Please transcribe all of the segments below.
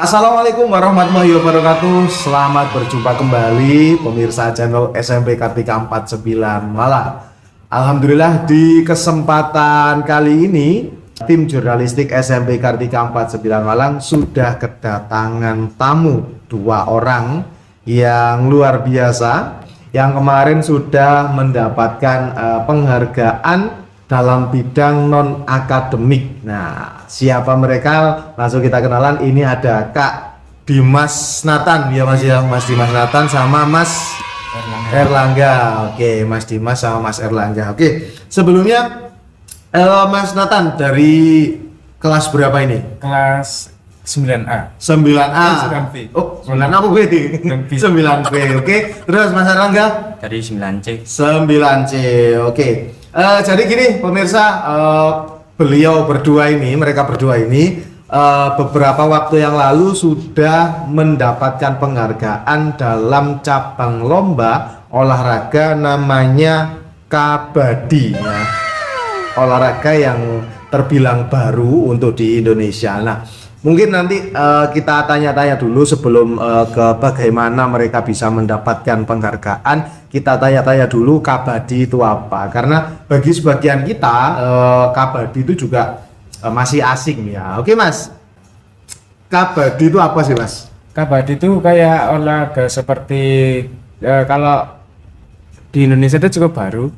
Assalamualaikum warahmatullahi wabarakatuh. Selamat berjumpa kembali pemirsa channel SMP Kartika 49 Malang. Alhamdulillah di kesempatan kali ini tim jurnalistik SMP Kartika 49 Malang sudah kedatangan tamu 2 orang yang luar biasa yang kemarin sudah mendapatkan penghargaan dalam bidang non akademik. Nah, siapa mereka? Langsung kita kenalan. Ini ada Kak Dimas Nathan ya Mas ya, Mas Dimas Nathan sama Mas Erlangga. Oke, Mas Dimas sama Mas Erlangga. Oke, sebelumnya Mas Nathan dari kelas berapa ini? Kelas 9A. 9A. 9B. Oh, 9A apa gue? 9B. Oke. Terus Mas Erlangga? Dari 9C. 9C. Oke. Jadi gini pemirsa, mereka berdua ini beberapa waktu yang lalu sudah mendapatkan penghargaan dalam cabang lomba olahraga namanya kabadi ya. Olahraga yang terbilang baru untuk di Indonesia. Nah, mungkin nanti kita tanya-tanya dulu sebelum ke bagaimana mereka bisa mendapatkan penghargaan. Kita tanya-tanya dulu kabadi itu apa, karena bagi sebagian kita kabadi itu juga masih asing ya. Oke Mas, kabadi itu apa sih Mas? Kabadi itu kayak olahraga seperti kalau di Indonesia itu cukup baru.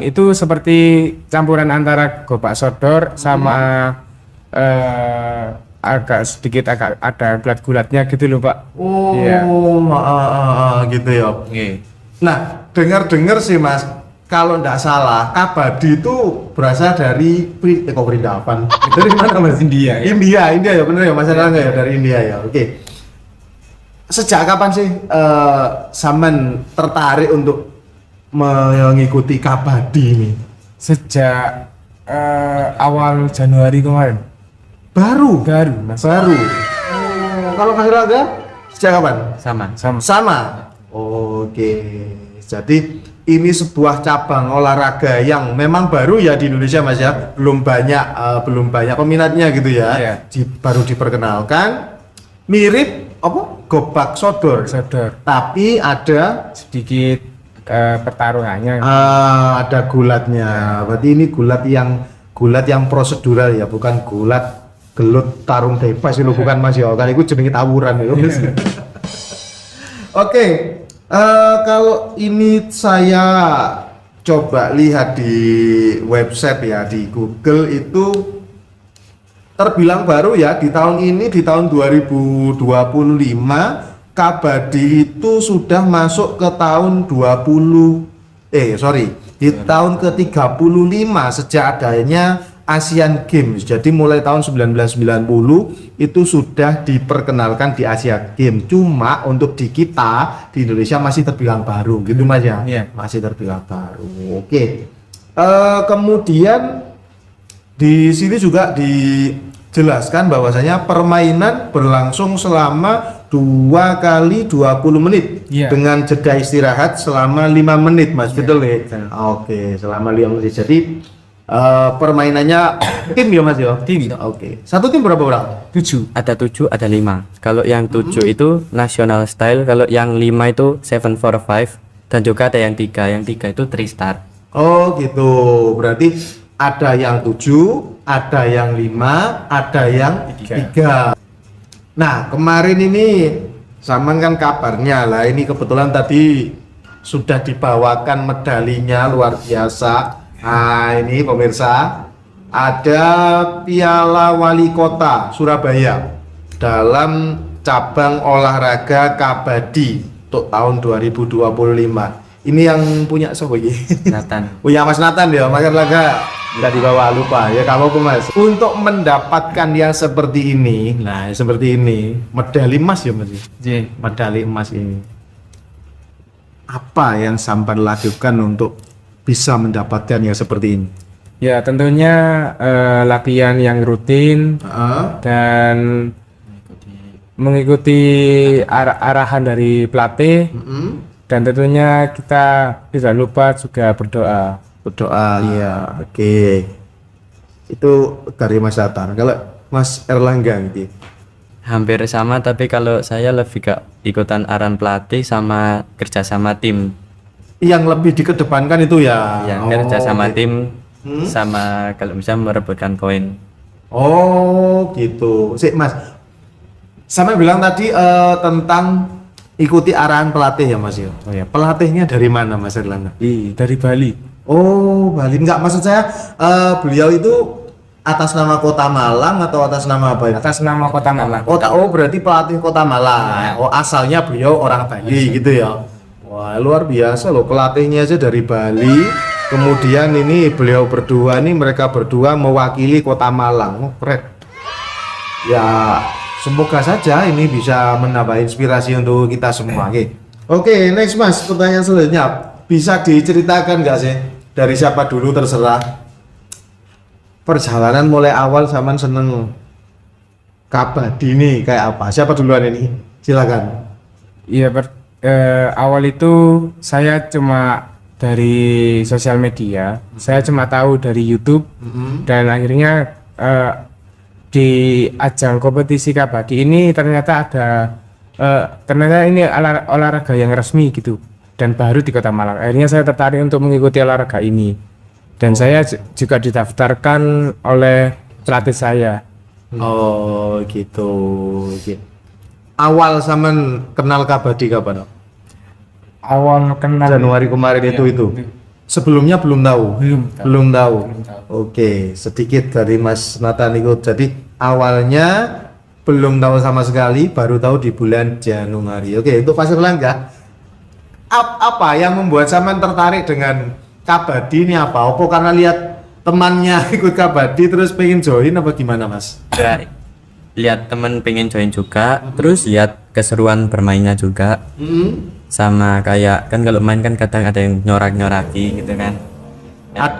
Itu seperti campuran antara gobak sodor sama agak sedikit ada gulat-gulatnya gitu loh Pak. Oh, iya. Gitu ya. Oke. Nah, dengar-dengar sih Mas, kalau nggak salah kabadi itu berasal dari Perindapan. Dari mana Mas? India. Ya? India ya, bener ya Mas Erlangga ya, dari India ya. Oke. Sejak kapan sih Saman tertarik untuk mengikuti kabadi ini? Sejak awal Januari kemarin. Baru, Mas. baru. Kalau Mas Erlangga sejak kapan? Sama. Oke. Jadi ini sebuah cabang olahraga yang memang baru ya di Indonesia Mas ya. Belum banyak peminatnya gitu ya. Iya. Baru diperkenalkan. Mirip apa? Gobak sodor. Tapi ada Sedikit pertarungannya. ada gulatnya. Berarti ini gulat yang prosedural ya, bukan gulat gelut tarung bebas itu bukan Mas ya. Kan itu jenenge tawuran itu. Oke. Kalau ini saya coba lihat di website ya, di Google itu terbilang baru ya di tahun ini, di tahun 2025 kabadi itu sudah masuk ke tahun di tahun ke-35 sejak adanya Asian Games. Jadi mulai tahun 1990 itu sudah diperkenalkan di Asian Games. Cuma untuk di kita di Indonesia masih terbilang baru gitu Mas ya. Iya. Masih terbilang baru. Oke. Kemudian di sini juga dijelaskan bahwasanya permainan berlangsung selama 2 kali 20 menit dengan jeda istirahat selama 5 menit Mas. Betul ya? Oke, selama 5 menit. Jadi permainannya tim ya Mas ya? Tim. Oke. Satu tim berapa orang? 7. Ada 7, ada 5. Kalau yang 7 itu national style, kalau yang 5 itu 7-4-5, dan juga ada yang 3. Yang 3 itu 3 star. Oh gitu. Berarti ada yang 7, ada yang 5, ada yang 3. Nah, kemarin ini Saman kan kabarnya lah, ini kebetulan tadi sudah dibawakan medalinya luar biasa. Nah, ini pemirsa, ada Piala Wali Kota Surabaya dalam cabang olahraga kabadi untuk tahun 2025. Ini yang punya siapa ini? Nathan. Punya Mas Nathan ya, Mas Erlangga. Nggak dibawa, lupa ya kamu Mas. Untuk mendapatkan yang seperti ini, nah seperti ini, medali emas ya Mas. Medali emas ini. Apa yang Sampan lakukan untuk bisa mendapatkan yang seperti ini? Ya tentunya latihan yang rutin dan mengikuti arahan dari pelatih. Dan tentunya kita tidak lupa juga berdoa. Ya, oke. Itu dari Mas Nathan. Kalau Mas Erlangga gitu. Hampir sama, tapi kalau saya lebih ke ikutan arahan pelatih sama kerja sama tim. Yang lebih dikedepankan itu ya. Ya, kerja sama gitu. tim sama kalau bisa merebutkan poin. Oh, gitu. Sik, Mas. Sama bilang tadi tentang ikuti arahan pelatih ya, Mas ya. Oh ya, pelatihnya dari mana, Mas Erlangga? Dari Bali. Oh, Bali. Enggak, maksud saya beliau itu atas nama Kota Malang atau atas nama apa ya? Atas nama Kota Malang. Oh, berarti pelatih Kota Malang. Oh, asalnya beliau orang Bali gitu ya. Wah, luar biasa loh, pelatihnya aja dari Bali. Kemudian ini beliau berdua nih, mereka berdua mewakili Kota Malang. Oh, keren. Ya, semoga saja ini bisa menambah inspirasi untuk kita semua. Oke, next Mas, pertanyaan selanjutnya. Bisa diceritakan nggak sih dari siapa dulu terserah? Perjalanan mulai awal zaman seneng kabadi nih kayak apa? Siapa duluan ini? Silakan. Iya, awal itu saya cuma dari sosial media, saya cuma tahu dari YouTube, dan akhirnya di ajang kompetisi kabadi ini ternyata ada ternyata ini olahraga yang resmi gitu dan baru di Kota Malang. Akhirnya saya tertarik untuk mengikuti olahraga ini. Dan saya juga didaftarkan oleh pelatih saya. Oh, gitu. Awal zaman kenal kabadi kapan? Awal kenal Januari kemarin itu. Sebelumnya belum tahu. Belum tahu. Oke, sedikit dari Mas Nathan itu. Jadi awalnya belum tahu sama sekali, baru tahu di bulan Januari. Oke, untuk Mas Erlangga, apa yang membuat Saman tertarik dengan kabadi ini apa? Apa karena lihat temannya ikut kabadi terus pengen join apa gimana, Mas? Ya, lihat temen pengen join juga, terus lihat keseruan bermainnya juga. Sama kayak kan kalau main kan kadang ada yang nyorak-nyoraki gitu kan.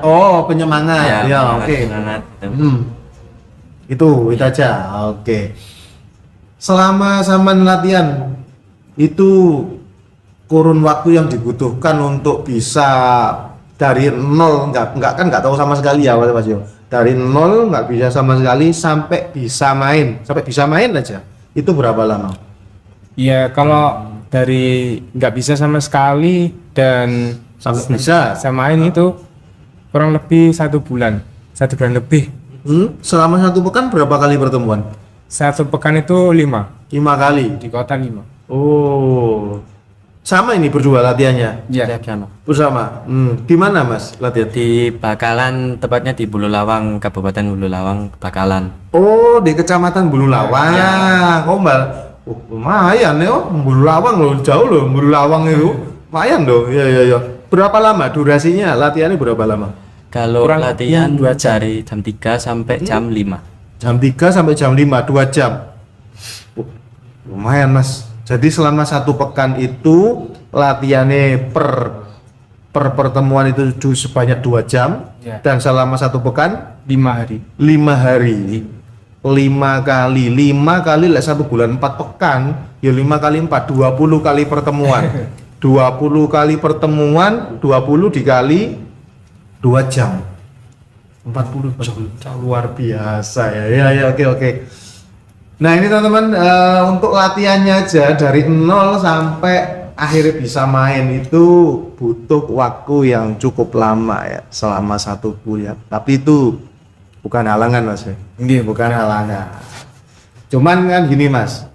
Oh, penyemangat. Ya, oke. Penyemangat, gitu. Itu aja. Oke. Selama Saman latihan itu kurun waktu yang dibutuhkan untuk bisa dari nol nggak tahu sama sekali ya Mas Yo. Dari nol nggak bisa sama sekali sampai bisa main aja. Itu berapa lama? Ya, kalau dari nggak bisa sama sekali dan Sampai bisa. main itu kurang lebih 1 bulan lebih. Selama 1 pekan berapa kali pertemuan? 1 pekan itu 5 kali. di kota 5. Oh. Sama ini berdua latihannya? Iya. Sama. Bersama. Di mana Mas latihan? Di Bakalan, tepatnya di Bululawang, Kabupaten Bululawang, Bakalan. Oh, di Kecamatan Bululawang. Lumayan ya, Bululawang loh, jauh loh Bululawang itu. Lumayan loh. Iya. Berapa lama durasinya? Latihannya berapa lama? Kalau Kurang latihan lebih 2 jam. dari jam 3 sampai jam 5. Jam 3 sampai jam 5, 2 jam. Lumayan Mas. Jadi selama 1 pekan itu latihannya per pertemuan itu sebanyak 2 jam. Ya. Dan selama 1 pekan 5 hari. 5 hari. 5 kali lah 1 bulan 4 pekan ya 5 kali 4 20 kali pertemuan 20 kali pertemuan 20 dikali 2 jam 40 jam luar biasa ya oke. Nah ini teman-teman untuk latihannya aja dari 0 sampai akhirnya bisa main itu butuh waktu yang cukup lama ya selama 1 bulan tapi itu bukan halangan Mas ya. Iya, Bukan halangan. Cuman kan gini Mas.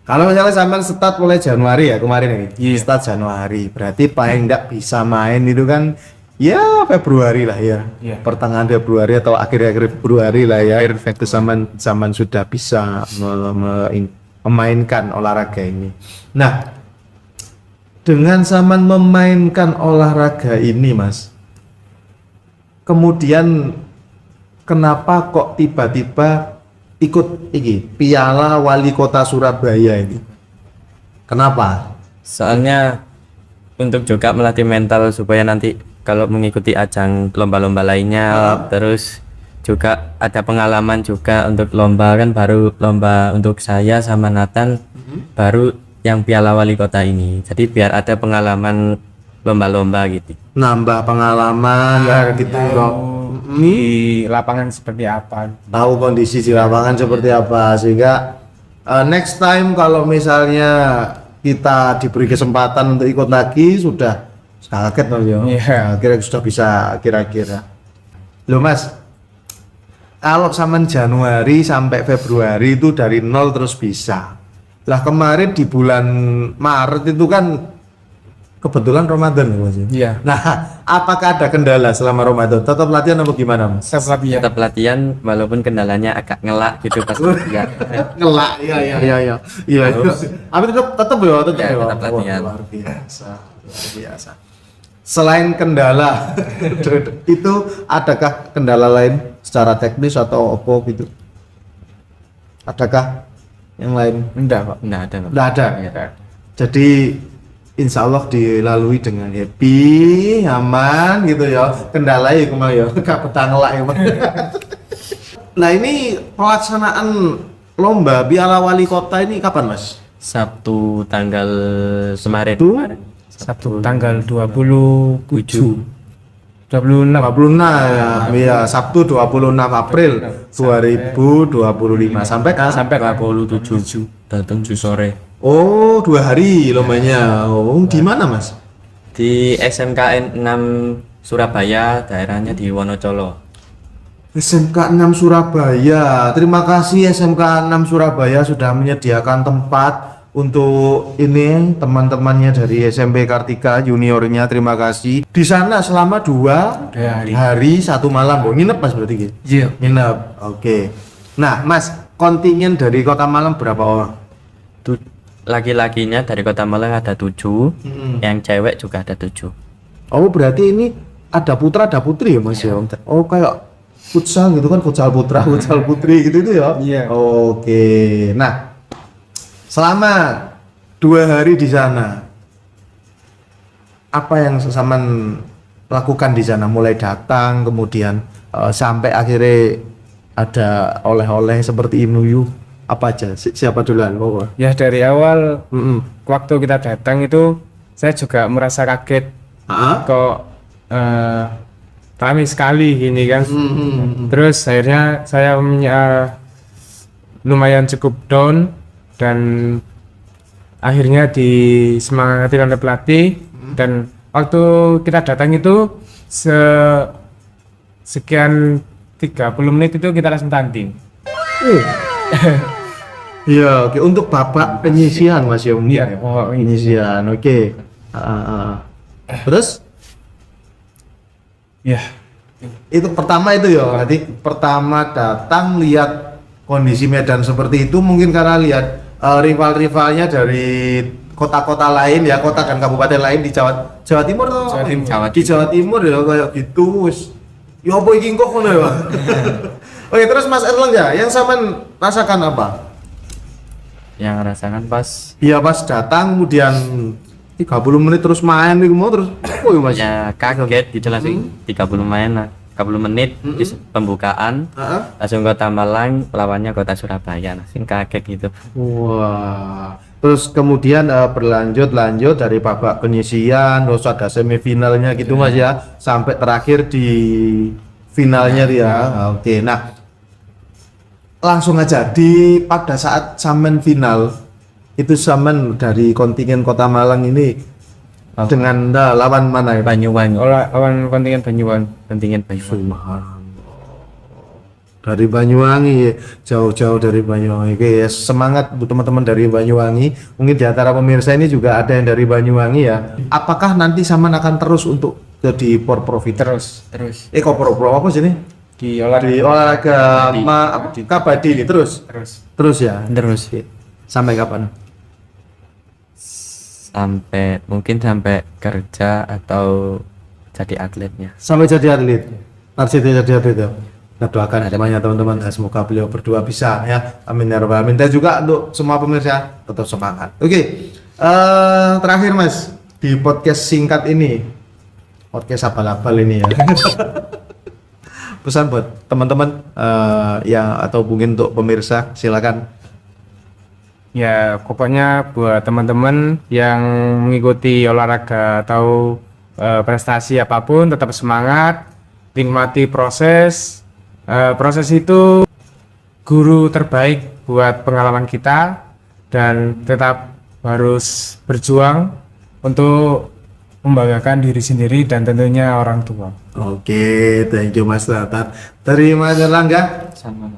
Kalau misalnya sampai start mulai Januari ya kemarin ini. Iya. Start Januari. Berarti paling enggak bisa main itu kan ya Februari lah ya. Iya. Pertengahan Februari atau akhir-akhir Februari lah ya. Itu zaman sudah bisa memainkan olahraga ini. Nah, dengan zaman memainkan olahraga ini Mas. Kemudian kenapa kok tiba-tiba ikut Piala Wali Kota Surabaya ini? Kenapa? Soalnya untuk juga melatih mental supaya nanti kalau mengikuti ajang lomba-lomba lainnya, terus juga ada pengalaman juga untuk lomba kan baru lomba untuk saya sama Nathan baru yang Piala Wali Kota ini. Jadi biar ada pengalaman lomba-lomba gitu. Nambah pengalaman ya gitu kok. Di lapangan seperti apa? Tahu kondisi di lapangan seperti apa sehingga next time kalau misalnya kita diberi kesempatan untuk ikut lagi sudah kaget loh ya. Iya. Kira sudah bisa kira-kira. Loh Mas, kalau sampai Januari sampai Februari itu dari nol terus bisa. Lah kemarin di bulan Maret itu kan kebetulan Ramadan ya Mas. Iya. Nah, apakah ada kendala selama Ramadan? Tetap latihan apa gimana Mas? Tetap ya. Tetap latihan walaupun kendalanya agak ngelak gitu pas latihan. Ngelak, iya. Tapi tetap ya, tetap Ya, ya. tetap latihan. Wah, luar biasa, luar biasa. Selain kendala itu adakah kendala lain secara teknis atau apa gitu? Adakah yang lain? Enggak, Pak. Nggak ada. Pak. Tidak ada. Jadi insya Allah dilalui dengan happy, aman gitu ya. Kendala ya kemana ya? Gak petang ngelak ya. Mas. Nah ini pelaksanaan lomba Piala Wali Kota ini kapan Mas? Sabtu tanggal kemarin. Sabtu tanggal 27 26 26 ya, Sabtu 26 April 2025 sampai Sampai 27 datang sore. oh 2 hari lombanya. Oh di mana Mas? Di SMKN 6 Surabaya, daerahnya di Wonocolo. SMK 6 Surabaya. Terima kasih SMK 6 Surabaya sudah menyediakan tempat untuk ini teman-temannya dari SMP Kartika juniornya. Terima kasih. Di sana selama 2 hari 1 malam. Oh, nginep Mas berarti gitu? Iya. Nginep. Oke. Nah, Mas, kontingen dari Kota Malang berapa orang? Laki-lakinya dari Kota Malang ada 7, yang cewek juga ada 7. Oh, berarti ini ada putra ada putri ya Mas ya? Oh, kayak futsal gitu kan, futsal putra, futsal putri gitu itu ya? Iya. Oke. Nah, selama 2 hari di sana, apa yang Saman lakukan di sana? Mulai datang, kemudian sampai akhirnya ada oleh-oleh seperti Inuyu, apa aja? Siapa duluan? Oh. Ya dari awal waktu kita datang itu saya juga merasa kaget kok ramai sekali ini kan. Terus akhirnya saya lumayan cukup down dan akhirnya disemangati oleh pelatih dan waktu kita datang itu sekian 30 menit itu kita langsung tanding. Iya, oke. Untuk babak penyisihan Mas ya mungkin. Iya, Ya? oh, Penyisihan, oke. Terus Ya, itu pertama itu ya, nanti pertama datang lihat kondisi medan seperti itu mungkin karena lihat rival-rivalnya dari kota-kota lain ya, kota dan kabupaten lain di Jawa Timur tuh. Di Jawa Timur ya kayak gitu wis. Ya apa iki kok ngono ya. Oke, terus Mas Erlang ya, yang Saman rasakan apa? Yang rasakan pas Iya pas datang kemudian 30 menit terus main nih mau terus oh ya Mas. ya kaget gitu langsung 30 menit terus pembukaan langsung Kota Malang lawannya Kota Surabaya langsung kaget gitu. Wah. Terus kemudian berlanjut dari babak penyisian terus ada semifinalnya gitu Mas ya sampai terakhir di finalnya dia. Oke. Nah, langsung aja pada saat Samen final itu Samen dari kontingen Kota Malang ini dengan lawan mana ya? Banyuwangi. lawan kontingen Banyuwangi. Dari Banyuwangi, jauh-jauh dari Banyuwangi. Oke, ya, semangat buat teman-teman dari Banyuwangi. Mungkin di antara pemirsa ini juga ada yang dari Banyuwangi ya. Apakah nanti Saman akan terus untuk jadi porprofit? Terus Kok pro apa sih ini? di Di olahraga kabadi ini terus ya. Terus Sampai kapan? sampai kerja atau jadi atletnya. Sampai jadi atlet. Targetnya jadi atlet ya. Kita doakan semuanya teman-teman, semoga beliau berdua bisa ya. Amin ya rabbal alamin. Dan juga untuk semua pemirsa tetap semangat. Oke. Terakhir Mas di podcast singkat ini. Podcast abal-abal ini ya. Pesan buat teman-teman ya atau mungkin untuk pemirsa silakan. Ya, pokoknya buat teman-teman yang mengikuti olahraga atau prestasi apapun tetap semangat, nikmati proses. Proses itu guru terbaik buat pengalaman kita dan tetap harus berjuang untuk membanggakan diri sendiri dan tentunya orang tua. Oke, thank you Mas Nathan. Dari Mas Erlangga? Sama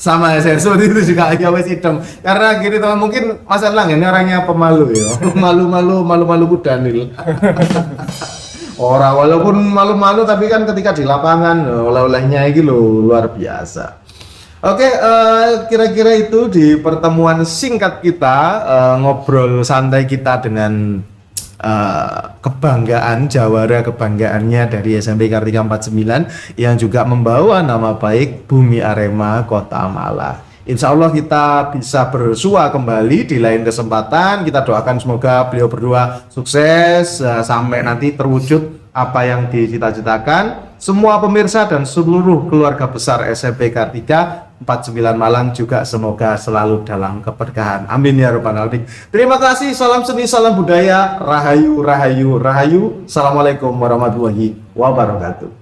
Sama saya seperti itu juga ya wes idem. Karena gini teman, mungkin Mas Erlangga ini orangnya pemalu ya. Malu-malu kudanil. Orang walaupun malu-malu tapi kan ketika di lapangan oleh-olehnya ini loh luar biasa. Oke, kira-kira itu di pertemuan singkat kita ngobrol santai kita dengan kebanggaan jawara kebanggaannya dari SMP Kartika 49 yang juga membawa nama baik Bumi Arema Kota Malang. Insya Allah kita bisa bersua kembali di lain kesempatan. Kita doakan semoga beliau berdua sukses sampai nanti terwujud apa yang dicita-citakan. Semua pemirsa dan seluruh keluarga besar SMP Kartika 49 Malang juga semoga selalu dalam keberkahan. Amin ya rabbal alamin. Terima kasih. Salam seni, salam budaya. Rahayu, rahayu, rahayu. Assalamualaikum warahmatullahi wabarakatuh.